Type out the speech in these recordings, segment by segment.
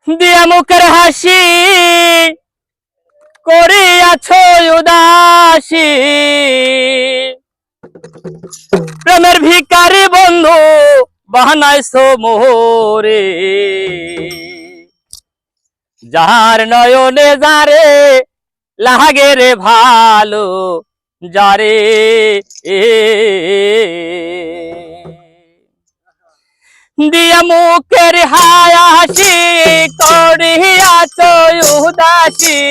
দিয়া মুখের হাসি করিয়াছ উদাসী, প্রেমের ভিখারি বন্ধু বানাইছো মোরে। যার নয়নে যারে লাগে রে ভালো, যারে দিয়া মুখের হাসি করিয়াছ উদাসী,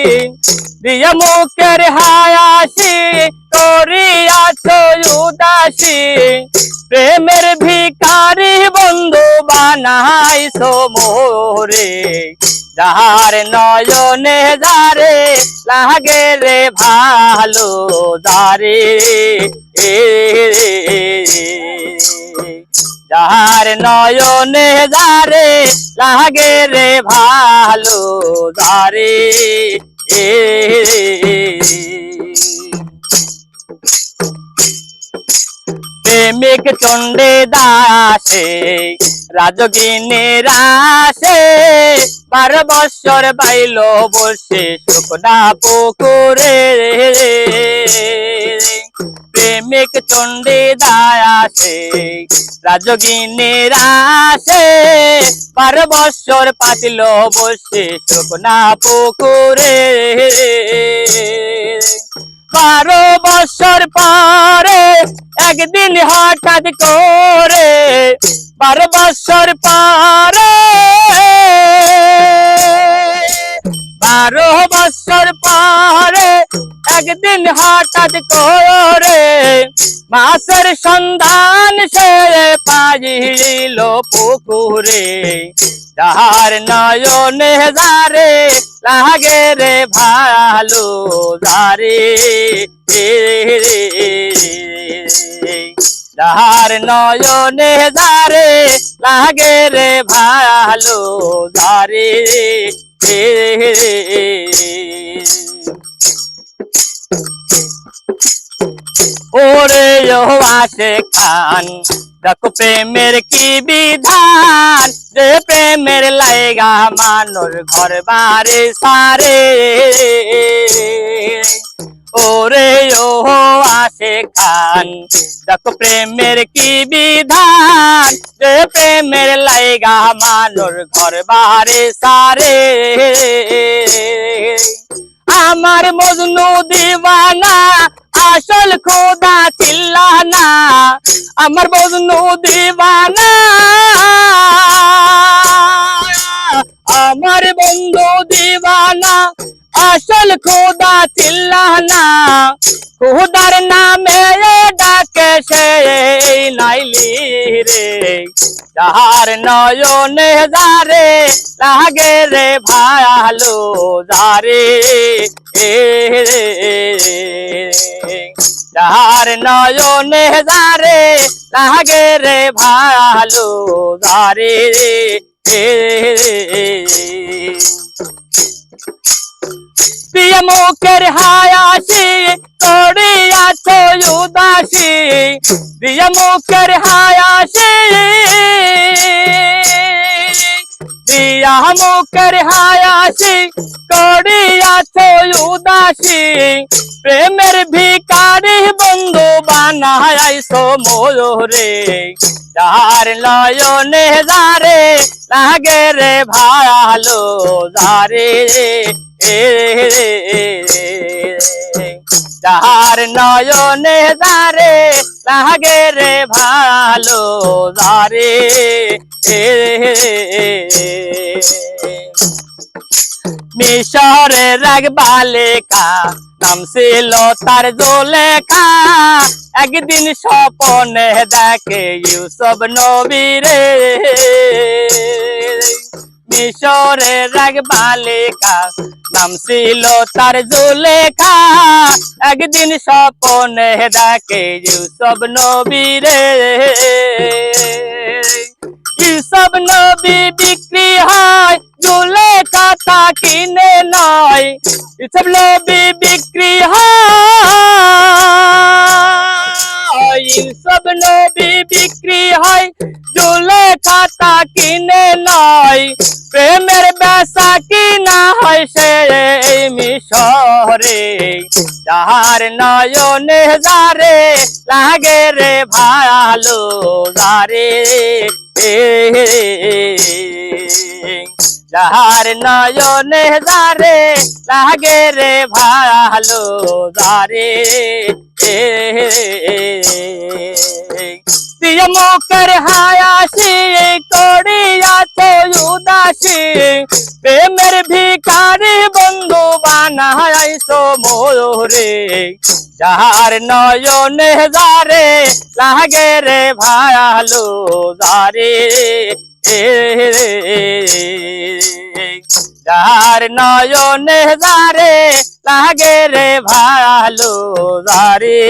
দিয়া মুখের হাসি করিয়াছ উদাসী, প্রেমের ভিখারি বন্ধু বানাইছো মোরে। যার নয়নে যারে লাগে রে ভালো, যারে যার নয়নে যারে লাগে রে ভালো, যারে প্রেমিক চণ্ডে দাসে রাজগিনী রাসে, 12 বৎসর বাইল বসে শুকনা পুকুরে। প্রেমিক চণ্ডী দাসে রাজগিনী রাসে, 12 বৎসর পাতিল বসে শুকনা পুকুরে। 12 বৎসর পরে একদিন হঠাৎ করে, 12 বৎসর পরে 12 বৎসর পরে একদিন হঠাৎ করে, মাছের সন্ধান সে পাইল পুকুরে। যার নয়নে যারে লাগে রে ভালো, যারে যার নয়নে যারে লাগে রে ভালো, যারে ওরে আসে খান দেখো প্রেমের কি বিধান, যে প্রেমের লাইগা মানুষ ঘর বাড়ি সারে। ওরে আসে খান দেখো প্রেমের কি বিধান, যে প্রেমের লাইগা মানুষ ঘর বাড়ি সারে। আমার মজনু দিওয়ানা আসল খোদা চিল্লানা, আমার মজনু দিওয়ানা, আমার বন্ধু দিওয়ানা আসল খোদা চিল্লানা। খোদার নামে ডাকে সে নাইলি রে, যার নয়নে যারে লাগে রে ভালো, যারে যার নয়নে যারে লাগে রে ভালো, যারে প্রিয় মুখের হাসি করিয়াছ উদাসী, প্রিয় মুখের হাসি প্রিয়া মুখের হাসি করিয়াছ উদাসী, প্রেমের ভিখারি বন্ধু বানাইছো মোরে। যার নয়নে যারে লাগে রে ভালো, যারে যার নয়নে যারে লাগে রে ভালো, যারে মিশরের এক বালিকা নাম ছিল তার জুলেখা, একদিন স্বপ্নে দেখে ইউসুফ নবী রে। মিশরের এক বালিকা নাম ছিল তার জুলেখা, একদিন স্বপ্নে দেখে ইউসুফ নবী রে। ইউসুফ নবী বিক্রি হয় জুলেখা তা কিনে নয়, ইউসুফ নবী বিক্রি হয়, ইউসুফ নবী বিক্রি হয় জুলেখা তা কিনে নয়, প্রেমের ব্যাস সেই মিশরে যাহার নয়নে যারে লাগে রে ভালো যারে যাহার নয়নে যারে লাগে রে ভালো যারে দিয়ে মুখের হায়াসি করিয়াছ উদাসী প্রেমের ভিখারি বন্ধু বানাইছো মোরে যাহার নয়নে যারে লাগে রে ভালো যারে যার নয়নে যারে লাগে রে ভালো যারে